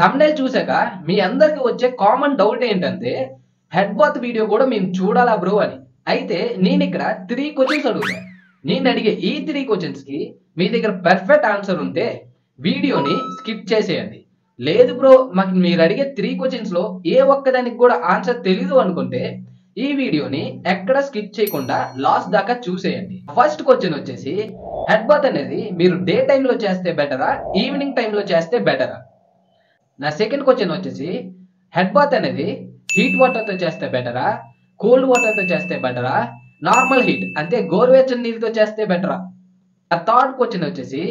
Thumbnail చూసాక మీ అందరికి వచ్చే కామన్ డౌట్ ఏంటంటే హెడ్ బాత్ వీడియో కూడా మేము చూడాలా బ్రో అని. అయితే నేను ఇక్కడ 3 క్వశ్చన్స్ అడుగుతా. నేను అడిగే ఈ 3 క్వశ్చన్స్ కి మీ దగ్గర పర్ఫెక్ట్ ఆన్సర్ ఉంటే వీడియోని స్కిప్ చేసేయండి. లేదు బ్రో మాకు మీరు అడిగే 3 క్వశ్చన్స్ లో ఏ ఒక్కదానికి కూడా ఆన్సర్ తెలీదు అనుకుంటే ఈ వీడియోని ఎక్కడ స్కిప్ చేయకుండా లాస్ట్ దాకా చూసేయండి. ఫస్ట్ క్వశ్చన్ వచ్చేసి హెడ్ బాత్ అనేది మీరు డే టైంలో చేస్తే బెటరా, ఈవినింగ్ టైంలో చేస్తే బెటరా? నా సెకండ్ క్వశ్చన్ వచ్చేసి హెడ్ బాత్ అనేది హీట్ వాటర్ తో చేస్తే బెటరా, కోల్డ్ వాటర్ తో చేస్తే బెటరా, నార్మల్ హీట్ అంటే గోరువెచ్చని నీళ్ళతో చేస్తే బెటరా? నా థర్డ్ క్వశ్చన్ వచ్చేసి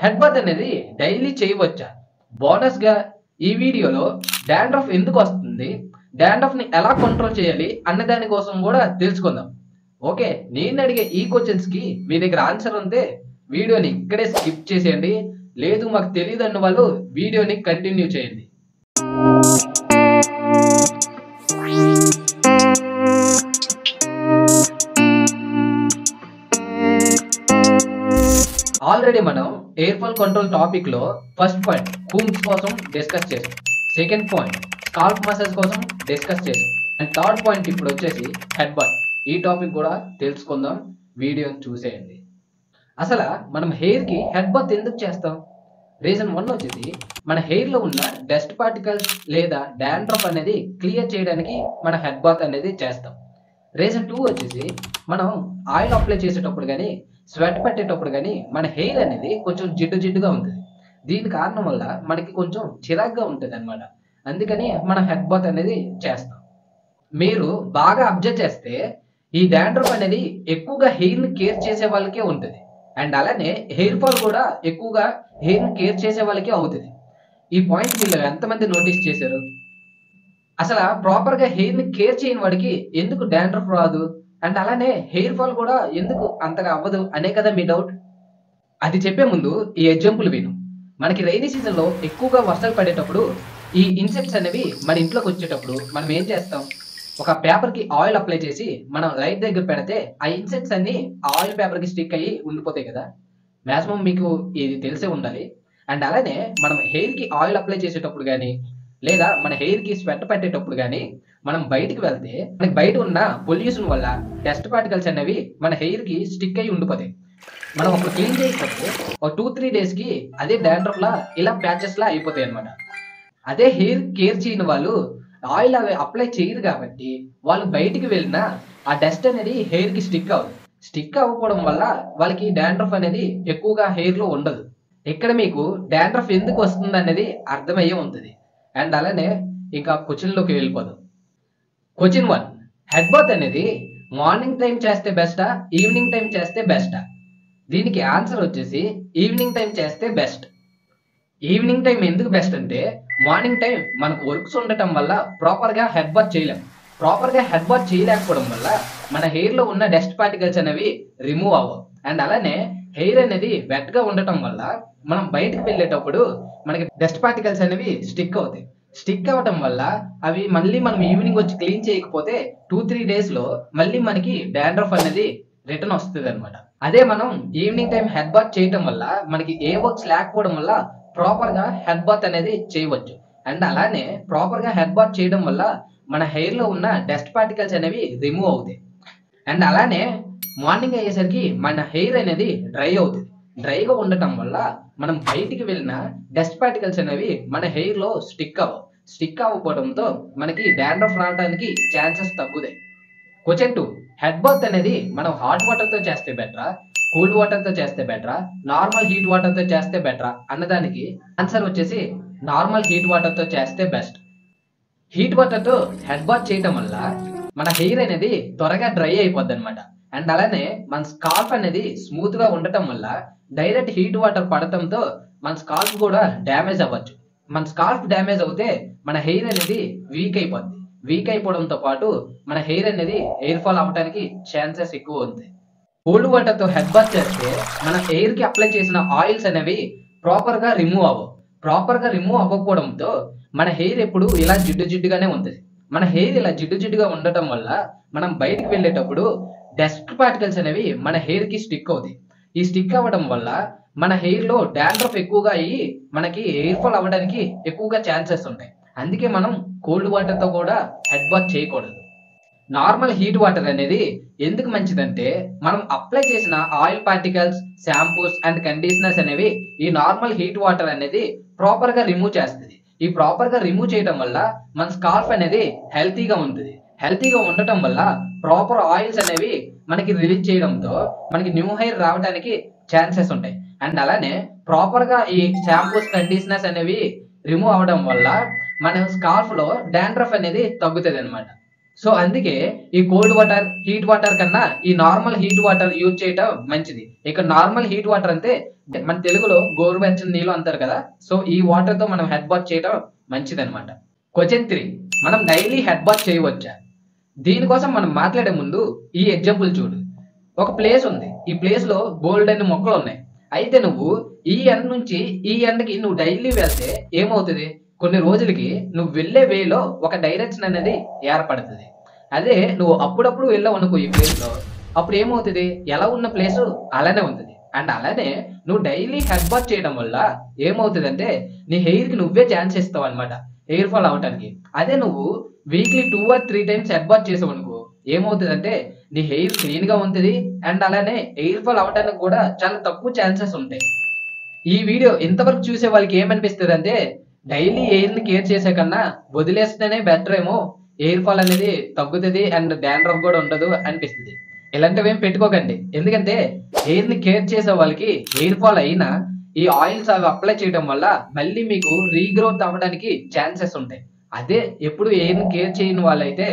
హెడ్ బాత్ అనేది డైలీ చేయవచ్చా? బోనస్ గా ఈ వీడియోలో డాండ్రఫ్ ఎందుకు వస్తుంది, డాండ్రఫ్ ని ఎలా కంట్రోల్ చేయాలి అన్న దాని కోసం కూడా తెలుసుకుందాం. ఓకే, నేను అడిగే ఈ క్వశ్చన్స్ కి మీ దగ్గర ఆన్సర్ ఉంటే వీడియోని ఇక్కడే స్కిప్ చేసేయండి. లేదు మాకు తెలియదు అన్న వాళ్ళు వీడియోని కంటిన్యూ చేయండి. ఆల్రెడీ మనం ఎయిర్ ఫాల్ కంట్రోల్ టాపిక్ లో ఫస్ట్ పాయింట్ కూమ్స్ కోసం డిస్కస్ చేసాం, సెకండ్ పాయింట్ స్కాల్ప్ మసాజ్ కోసం డిస్కస్ చేసాం, అండ్ థర్డ్ పాయింట్ ఇప్పుడు వచ్చేసి హెడ్ బాత్. ఈ టాపిక్ కూడా తెలుసుకుందాం, వీడియోని చూసేయండి. అసలు మనం హెయిర్ కి హెడ్ బాత్ ఎందుకు చేస్తాం? రీజన్ 1 వచ్చేసి మన హెయిర్ లో ఉన్న డస్ట్ పార్టికల్స్ లేదా డాండ్రఫ్ అనేది క్లియర్ చేయడానికి మన హెడ్ బాత్ అనేది చేస్తాం. రీజన్ 2 వచ్చేసి మనం ఆయిల్ అప్లై చేసేటప్పుడు కానీ స్వెట్ పట్టేటప్పుడు కానీ మన హెయిర్ అనేది కొంచెం జిడ్డుగా ఉంటుంది. దీని కారణం వల్ల మనకి కొంచెం చిరాగ్గా ఉంటుంది అనమాట. అందుకని మన హెడ్ బాత్ అనేది చేస్తాం. మీరు బాగా అబ్జర్వ్ చేస్తే ఈ డాండ్రఫ్ అనేది ఎక్కువగా హెయిర్ ని కేర్ చేసే వాళ్ళకే ఉంటుంది, అండ్ అలానే హెయిర్ ఫాల్ కూడా ఎక్కువగా హెయిర్ ని కేర్ చేసే వాళ్ళకే అవుతుంది. ఈ పాయింట్ మీరు ఎంతమంది నోటీస్ చేశారు? అసలు ప్రాపర్ గా హెయిర్ ని కేర్ చేయని వాడికి ఎందుకు డాండ్రఫ్ రాదు, అండ్ అలానే హెయిర్ ఫాల్ కూడా ఎందుకు అంతగా అవ్వదు అనే కదా మీ డౌట్. అది చెప్పే ముందు ఈ ఎగ్జాంపుల్ విను. మనకి రైనీ సీజన్ లో ఎక్కువగా వర్షాలు పడేటప్పుడు ఈ ఇన్సెక్ట్స్ అనేవి మన ఇంట్లోకి వచ్చేటప్పుడు మనం ఏం చేస్తాం, ఒక పేపర్ కి ఆయిల్ అప్లై చేసి మనం లైట్ దగ్గర పెడితే ఆ ఇన్సెక్ట్స్ అన్ని ఆయిల్ పేపర్ కి స్టిక్ అయ్యి ఉండిపోతాయి కదా. మాక్సిమం మీకు ఇది తెలిసే ఉండాలి. అండ్ అలానే మనం హెయిర్ కి ఆయిల్ అప్లై చేసేటప్పుడు కానీ లేదా మన హెయిర్ కి స్వెట్ పట్టేటప్పుడు కానీ మనం బయటికి వెళ్తే మనకి బయట ఉన్న పొల్యూషన్ వల్ల డస్ట్ పార్టికల్స్ అనేవి మన హెయిర్ కి స్టిక్ అయ్యి ఉండిపోతాయి. మనం అప్పుడు క్లీన్ చేయకపోతే ఒక 2-3 డేస్ కి అదే డాండ్రఫ్ లా ఇలా ప్యాచెస్ లా అయిపోతాయి అనమాట. అదే హెయిర్ కేర్ చేయని వాళ్ళు ఆయిల్ అవి అప్లై చేయరు కాబట్టి వాళ్ళు బయటికి వెళ్ళినా ఆ డస్ట్ అనేది హెయిర్ కి స్టిక్ అవ్వకపోవడం వల్ల వాళ్ళకి డాండ్రఫ్ అనేది ఎక్కువగా హెయిర్ లో ఉండదు. ఇక్కడ మీకు డాండ్రఫ్ ఎందుకు వస్తుంది అనేది అర్థమయ్యే ఉంటుంది. అండ్ అలానే ఇంకా క్వశ్చన్ లోకి వెళ్ళిపోదాం. క్వశ్చన్ 1, హెడ్ బాత్ అనేది మార్నింగ్ టైం చేస్తే బెస్టా, ఈవినింగ్ టైం చేస్తే బెస్టా? దీనికి ఆన్సర్ వచ్చేసి ఈవినింగ్ టైం చేస్తే బెస్ట్. ఈవినింగ్ టైం ఎందుకు బెస్ట్ అంటే మార్నింగ్ టైం మనకు వర్క్స్ ఉండటం వల్ల ప్రాపర్ గా హెడ్ బాత్ చేయలేం. ప్రాపర్ గా హెడ్ బాత్ చేయలేకపోవడం వల్ల మన హెయిర్ లో ఉన్న డస్ట్ పార్టికల్స్ అనేవి రిమూవ్ అవ్వవు. అండ్ అలానే హెయిర్ అనేది వెట్ గా ఉండటం వల్ల మనం బయటకు వెళ్ళేటప్పుడు మనకి డస్ట్ పార్టికల్స్ అనేవి స్టిక్ అవుతాయి. స్టిక్ అవ్వటం వల్ల అవి మళ్ళీ మనం ఈవినింగ్ వచ్చి క్లీన్ చేయకపోతే 2-3 డేస్ లో మళ్ళీ మనకి డాండ్రఫ్ అనేది రిటర్న్ వస్తుంది అనమాట. అదే మనం ఈవినింగ్ టైం హెడ్ బాత్ చేయటం వల్ల మనకి ఏ వర్క్స్ లేకపోవడం వల్ల ప్రాపర్ గా హెడ్ బాత్ అనేది చేయవచ్చు. అండ్ అలానే ప్రాపర్ గా హెడ్ బాత్ చేయడం వల్ల మన హెయిర్ లో ఉన్న డస్ట్ పార్టికల్స్ అనేవి రిమూవ్ అవుతాయి. అండ్ అలానే మార్నింగ్ అయ్యేసరికి మన హెయిర్ అనేది డ్రై అవుతుంది. డ్రైగా ఉండటం వల్ల మనం బయటికి వెళ్ళిన డస్ట్ పార్టికల్స్ అనేవి మన హెయిర్ లో స్టిక్ అవ్వకపోవడంతో మనకి డాండ్రఫ్ రావడానికి ఛాన్సెస్ తగ్గుతాయి. క్వశ్చన్ 2, హెడ్ బాత్ అనేది మనం హాట్ వాటర్ తో చేస్తే బెటరా, కూల్డ్ వాటర్ తో చేస్తే బెటరా, నార్మల్ హీట్ వాటర్ తో చేస్తే బెటరా అన్నదానికి ఆన్సర్ వచ్చేసి నార్మల్ హీట్ వాటర్ తో చేస్తే బెస్ట్. హీట్ వాటర్ తో హెడ్ బాత్ చేయటం వల్ల మన హెయిర్ అనేది త్వరగా డ్రై అయిపోద్ది అనమాట. అండ్ అలానే మన స్కాల్ప్ అనేది స్మూత్ గా ఉండటం వల్ల డైరెక్ట్ హీట్ వాటర్ పడటంతో మన స్కాల్ప్ కూడా డ్యామేజ్ అవ్వచ్చు. మన స్కాల్ప్ డ్యామేజ్ అవుతే మన హెయిర్ అనేది వీక్ అయిపోద్ది. వీక్ అయిపోవడంతో పాటు మన హెయిర్ అనేది హెయిర్ ఫాల్ అవ్వడానికి ఛాన్సెస్ ఎక్కువ ఉంది. కోల్డ్ వాటర్ తో హెడ్ బాత్ చేస్తే మన హెయిర్ కి అప్లై చేసిన ఆయిల్స్ అనేవి ప్రాపర్ గా రిమూవ్ అవ్వకపోవడంతో మన హెయిర్ ఎప్పుడు ఇలా జిడ్డుగానే ఉంటుంది. మన హెయిర్ ఇలా జిడ్డుగా ఉండటం వల్ల మనం బయటికి వెళ్ళేటప్పుడు డస్ట్ పార్టికల్స్ అనేవి మన హెయిర్ కి స్టిక్ అవుతాయి. ఈ స్టిక్ అవ్వడం వల్ల మన హెయిర్ లో డాండ్రఫ్ ఎక్కువగా అయ్యి మనకి హెయిర్ ఫాల్ అవ్వడానికి ఎక్కువగా ఛాన్సెస్ ఉంటాయి. అందుకే మనం కోల్డ్ వాటర్ తో కూడా హెడ్ బాత్ చేయకూడదు. నార్మల్ హీట్ వాటర్ అనేది ఎందుకు మంచిదంటే, మనం అప్లై చేసిన oil particles, shampoos and conditioners అనేవి ఈ నార్మల్ హీట్ వాటర్ అనేది ప్రాపర్ గా రిమూవ్ చేస్తుంది. ఈ ప్రాపర్ గా రిమూవ్ చేయడం వల్ల మన స్కాల్ఫ్ అనేది హెల్తీగా ఉంటుంది. హెల్తీగా ఉండటం వల్ల ప్రాపర్ ఆయిల్స్ అనేవి మనకి రిలీజ్ చేయడంతో మనకి న్యూ హెయిర్ రావడానికి ఛాన్సెస్ ఉంటాయి. అండ్ అలానే ప్రాపర్ గా ఈ షాంపూస్, కండిషనర్స్ అనేవి రిమూవ్ అవడం వల్ల మన స్కాల్ఫ్ లో డాండ్రఫ్ అనేది తగ్గుతుంది అనమాట. సో అందుకే ఈ కోల్డ్ వాటర్, హీట్ వాటర్ కన్నా ఈ నార్మల్ హీట్ వాటర్ యూజ్ చేయటం మంచిది. ఇక నార్మల్ హీట్ వాటర్ అంటే మన తెలుగులో గోరువెచ్చని నీళ్ళు అంటారు కదా. సో ఈ వాటర్ తో మనం హెడ్ బాత్ చేయడం మంచిది అనమాట. క్వశ్చన్ 3, మనం డైలీ హెడ్ బాత్ చేయవచ్చా? దీనికోసం మనం మాట్లాడే ముందు ఈ ఎగ్జాంపుల్ చూడు. ఒక ప్లేస్ ఉంది. ఈ ప్లేస్ లో బోల్డ్ అన్ని మొక్కలు ఉన్నాయి. అయితే నువ్వు ఈ ఎండ్ నుంచి ఈ ఎండ్కి నువ్వు డైలీ వెళ్తే ఏమవుతుంది? కొన్ని రోజులకి నువ్వు వెళ్ళే వేలో ఒక డైరెక్షన్ అనేది ఏర్పడుతుంది. అదే నువ్వు అప్పుడప్పుడు వెళ్ళావు అనుకో ఈ ప్లేస్ లో, అప్పుడు ఏమవుతుంది? ఎలా ఉన్న ప్లేస్ అలానే ఉంటుంది. అండ్ అలానే నువ్వు డైలీ హెడ్ బాత్ చేయడం వల్ల ఏమవుతుంది అంటే నీ హెయిర్ కి నువ్వే ఛాన్స్ ఇస్తావు అనమాట హెయిర్ ఫాల్ అవడానికి. అదే నువ్వు weekly 2 or 3 times head bath చేసావు అనుకో, ఏమవుతుంది అంటే నీ హెయిర్ క్లీన్ గా ఉంటుంది. అండ్ అలానే హెయిర్ ఫాల్ అవడానికి కూడా చాలా తక్కువ ఛాన్సెస్ ఉంటాయి. ఈ వీడియో ఇంతవరకు చూసే వాళ్ళకి ఏమనిపిస్తుంది అంటే, డైలీ హెయిర్ ని కేర్ చేసే కన్నా వదిలేస్తేనే బెటర్ ఏమో, హెయిర్ ఫాల్ అనేది తగ్గుతుంది అండ్ డాండ్రఫ్ కూడా ఉండదు అనిపిస్తుంది. ఇలాంటివి ఏం పెట్టుకోకండి. ఎందుకంటే హెయిర్ ని కేర్ చేసే వాళ్ళకి హెయిర్ ఫాల్ అయినా ఈ ఆయిల్స్ అవి అప్లై చేయడం వల్ల మళ్ళీ మీకు రీగ్రోత్ అవ్వడానికి ఛాన్సెస్ ఉంటాయి. అదే ఎప్పుడు హెయిర్ ని కేర్ చేయని వాళ్ళైతే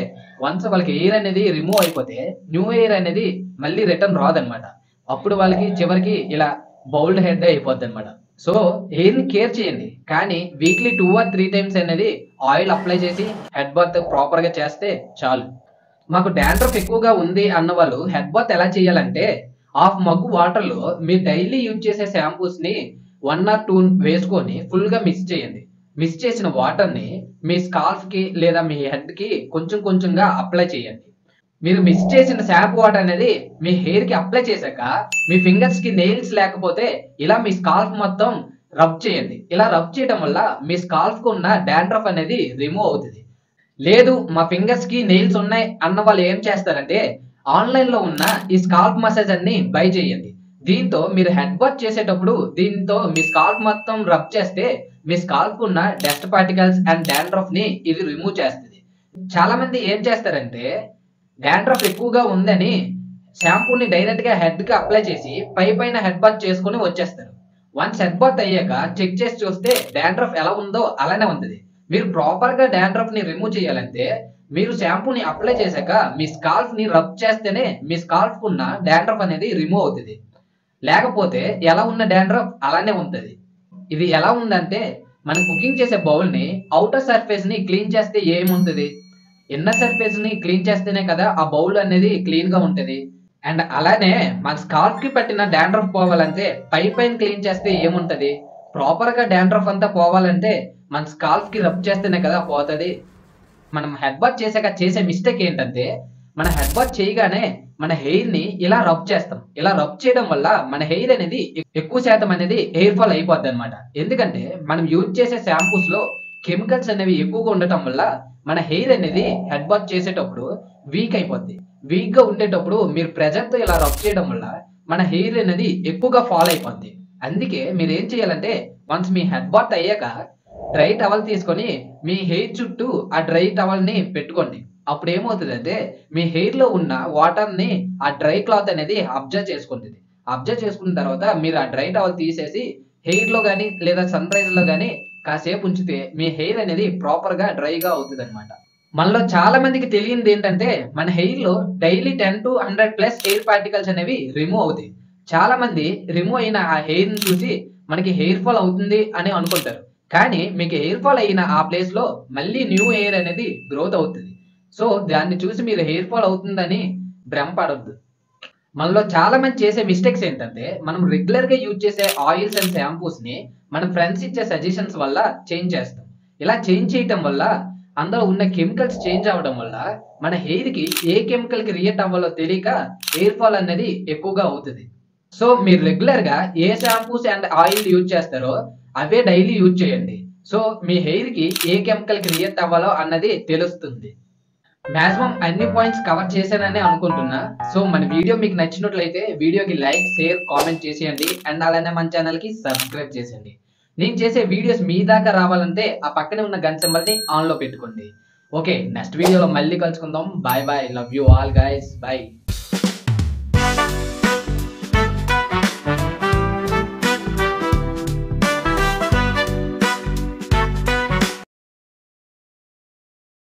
వన్స్ వాళ్ళకి హెయిర్ అనేది రిమూవ్ అయిపోతే న్యూ హెయిర్ అనేది మళ్ళీ రిటర్న్ రాదనమాట. అప్పుడు వాళ్ళకి చివరికి ఇలా బౌల్డ్ హెడ్ అయిపోద్ది అనమాట. సో హెయిర్ ని కేర్ చేయండి, కానీ వీక్లీ 2 or 3 times అనేది ఆయిల్ అప్లై చేసి హెడ్ బాత్ ప్రాపర్ గా చేస్తే చాలు. మాకు డాండ్రఫ్ ఎక్కువగా ఉంది అన్న వాళ్ళు హెడ్ బాత్ ఎలా చేయాలంటే, హాఫ్ మగ్గు వాటర్ లో మీరు డైలీ యూజ్ చేసే షాంపూస్ ని 1 or 2 వేసుకొని ఫుల్ గా మిక్స్ చేయండి. మిక్స్ చేసిన వాటర్ ని మీ స్కాల్ఫ్ కి లేదా మీ హెడ్ కి కొంచెం కొంచెంగా అప్లై చేయండి. మీరు మిక్స్ చేసిన షాంపూ వాటర్ అనేది మీ హెయిర్ కి అప్లై చేశాక మీ ఫింగర్స్ కి నెయిల్స్ లేకపోతే ఇలా మీ స్కాల్ఫ్ మొత్తం రబ్ చేయండి. ఇలా రబ్ చేయడం వల్ల మీ స్కాల్ఫ్ కు ఉన్న డాండ్రఫ్ అనేది రిమూవ్ అవుతుంది. లేదు మా ఫింగర్స్ కి నెయిల్స్ ఉన్నాయి అన్న వాళ్ళు ఏం చేస్తారంటే, ఆన్లైన్ లో ఉన్న ఈ స్కాల్ఫ్ మసాజ్ అన్ని బై చేయండి. దీంతో మీరు హెడ్ బాత్ చేసేటప్పుడు దీంతో మీ స్కాల్ఫ్ మొత్తం రబ్ చేస్తే మీ స్కాల్ఫ్ ఉన్న డస్ట్ పార్టికల్స్ అండ్ డాండ్రఫ్ ని ఇది రిమూవ్ చేస్తుంది. చాలా మంది ఏం చేస్తారంటే, డాండ్రఫ్ ఎక్కువగా ఉందని షాంపూని డైరెక్ట్ గా హెడ్ కి అప్లై చేసి పైన హెడ్ బాత్ చేసుకుని వచ్చేస్తారు. వన్స్ హెడ్ బాత్ అయ్యాక చెక్ చేసి చూస్తే డాండ్రఫ్ ఎలా ఉందో అలానే ఉంటుంది. మీరు ప్రాపర్ గా డాండ్రఫ్ ని రిమూవ్ చేయాలంటే మీరు షాంపూని అప్లై చేశాక మీ స్కాల్ఫ్ ని రబ్ చేస్తేనే మీ స్కాల్ఫ్ ఉన్న డాండ్రఫ్ అనేది రిమూవ్ అవుతుంది. లేకపోతే ఎలా ఉన్న డాండ్రఫ్ అలానే ఉంటుంది. ఇది ఎలా ఉందంటే, మనం కుకింగ్ చేసే బౌల్ ని అవుటర్ సర్ఫేస్ ని క్లీన్ చేస్తే ఏముంటుంది? ఇన్నర్ సర్ఫేస్ ని క్లీన్ చేస్తేనే కదా ఆ బౌల్ అనేది క్లీన్ గా ఉంటది. అండ్ అలానే మన స్కాల్ఫ్ కి పట్టిన డాండ్రఫ్ పోవాలంటే పైన క్లీన్ చేస్తే ఏముంటది? ప్రాపర్ గా డాండ్రఫ్ అంతా పోవాలంటే మన స్కాల్ఫ్ కి రబ్ చేస్తేనే కదా పోతుంది. మనం హెడ్ బాత్ చేసాక చేసే మిస్టేక్ ఏంటంటే, మన హెడ్ బాత్ చేయగానే మన హెయిర్ ని ఇలా రబ్ చేస్తాం. ఇలా రబ్ చేయడం వల్ల మన హెయిర్ అనేది ఎక్కువ శాతం అనేది హెయిర్ ఫాల్ అయిపోద్ది అనమాట. ఎందుకంటే మనం యూజ్ చేసే షాంపూస్ లో కెమికల్స్ అనేవి ఎక్కువగా ఉండటం వల్ల మన హెయిర్ అనేది హెడ్ బాత్ చేసేటప్పుడు వీక్ అయిపోద్ది. వీక్ గా ఉండేటప్పుడు మీరు ప్రెజర్ తో ఇలా రబ్ చేయడం వల్ల మన హెయిర్ అనేది ఎక్కువగా ఫాల్ అయిపోద్ది. అందుకే మీరు ఏం చేయాలంటే, వన్స్ మీ హెడ్ బాత్ అయ్యాక డ్రై టవల్ తీసుకొని మీ హెయిర్ చుట్టూ ఆ డ్రై టవల్ ని పెట్టుకోండి. అప్పుడు ఏమవుతుందంటే మీ హెయిర్ లో ఉన్న వాటర్ ని ఆ డ్రై క్లాత్ అనేది అబ్జర్వ్ చేసుకుంటుంది. అబ్జర్వ్ చేసుకున్న తర్వాత మీరు ఆ డ్రై టవల్ తీసేసి హెయిర్ లో గానీ లేదా సన్ రైజ్ లో గానీ కాసేపు ఉంచితే మీ హెయిర్ అనేది ప్రాపర్ గా డ్రైగా అవుతుంది అనమాట. మనలో చాలా మందికి తెలియనిది ఏంటంటే, మన హెయిర్ లో డైలీ 10 to 100+ ఎయిర్ పార్టికల్స్ అనేవి రిమూవ్ అవుతాయి. చాలా మంది రిమూవ్ అయిన ఆ హెయిర్ ని చూసి మనకి హెయిర్ ఫాల్ అవుతుంది అని అనుకుంటారు. కానీ మీకు హెయిర్ ఫాల్ అయిన ఆ ప్లేస్ లో మళ్ళీ న్యూ హెయిర్ అనేది గ్రోత్ అవుతుంది. సో దాన్ని చూసి మీరు హెయిర్ ఫాల్ అవుతుందని భ్రమపడొద్దు. మనలో చాలా మంది చేసే మిస్టేక్స్ ఏంటంటే, మనం రెగ్యులర్ గా యూజ్ చేసే ఆయిల్స్ అండ్ షాంపూస్ ని మన ఫ్రెండ్స్ ఇచ్చే సజెషన్స్ వల్ల చేంజ్ చేస్తాం. ఇలా చేంజ్ చేయటం వల్ల అందులో ఉన్న కెమికల్స్ చేంజ్ అవ్వడం వల్ల మన హెయిర్ కి ఏ కెమికల్ కి రియాక్ట్ అవ్వాలో తెలియక హెయిర్ ఫాల్ అనేది ఎక్కువగా అవుతుంది. సో మీరు రెగ్యులర్ గా ఏ షాంపూస్ అండ్ ఆయిల్ యూజ్ చేస్తారో అవే డైలీ యూజ్ చేయండి. సో మీ హెయిర్ కి ఏ కెమికల్ రియాక్ట్ అవ్వాలో అన్నది తెలుస్తుంది. మాక్సిమం అన్ని పాయింట్స్ కవర్ చేశానని అనుకుంటున్నా. సో మన వీడియో మీకు నచ్చినట్లయితే వీడియోకి లైక్, షేర్, కామెంట్ చేసేయండి. అండ్ అలానే మన ఛానల్ కి సబ్స్క్రైబ్ చేసేయండి. నేను చేసే వీడియోస్ మీ దాకా రావాలంటే ఆ పక్కనే ఉన్న గన్ సింబల్ ని ఆన్ లో పెట్టుకోండి. ఓకే, నెక్స్ట్ వీడియోలో మళ్ళీ కలుసుకుందాం. Bye bye, love you all guys, bye.